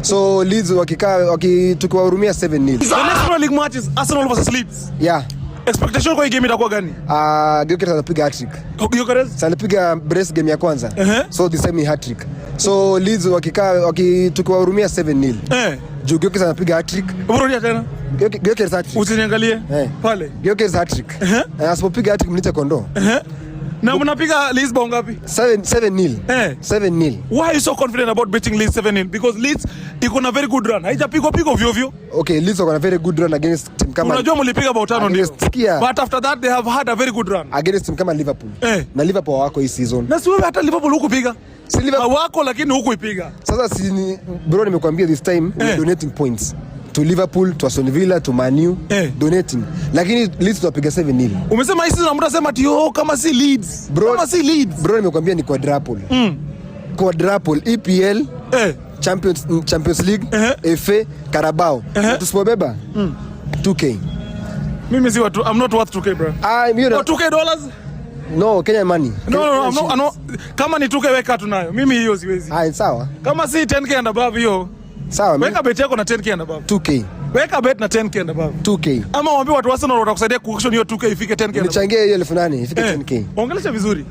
So Leeds tukiwahurumia 7-0. The next Premier League match is Arsenal versus Leeds. Yeah. Expectation kwa hii game itakuwa gani? Gyökeres anapiga hat-trick. Gyökeres alipiga brace game ya kwanza. So this time ni hat-trick. So Leeds tukiwahurumia 7-0. Gyökeres anapiga hat-trick. Urudia tena. Gyökeres hat-trick. Usiniangalie. Pale. Gyökeres hat-trick. Asipopiga hat-trick mniite kondoo. Na mnapiga Leeds bao ngapi? 7-0. 7-0. Why are you so confident about betting Leeds 7-0? Because Leeds iko na very good run. Haijapigwa ovyo ovyo. Okay, Leeds iko na very good run against team kama. Unajua mlipiga bao 5 ndio. But after that they have had a very good run against team kama Liverpool. Na Liverpool wako hii season. Na siwewe hata Liverpool hukupiga. Si Liverpool wako lakini hukuipiga. Sasa bro nimekuambia this time we donating points to Liverpool, to Aston Villa, to Man U, donating. Lakini Leeds tunapiga 7-0. Umesema hii season mtasema tio kama si Leeds. Bro, kama si Leeds. Bro nimekuambia ni quadruple. Quadruple EPL, Champions League, FA, Carabao. Tusipobeba 2K. Mimi si watu, I'm not worth 2K bro. $2K? No, Kenyan money. No. Kama ni 2K weka tunayo. Mimi hiyo siwezi. Sawa. Kama si 10K and above hiyo. Sawa. Weka bet yako na 10K and above. 2K. Weka bet na 10K and above. 2K. Ama waambie watu Arsenal watakusaidia kuaction hiyo 2K ifike 10K and above. Nichangie hiyo 8,000 ifike 10K. Waongeleshe vizuri.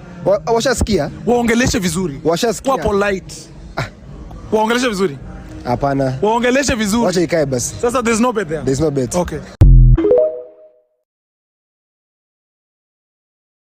Washasikia? Waongeleshe vizuri. Washasikia. Kwa polite. Waongeleshe vizuri. Hapana. Waongeleshe vizuri. Wacha ikae basi. Sasa there's no bet there. There's no bet. Okay.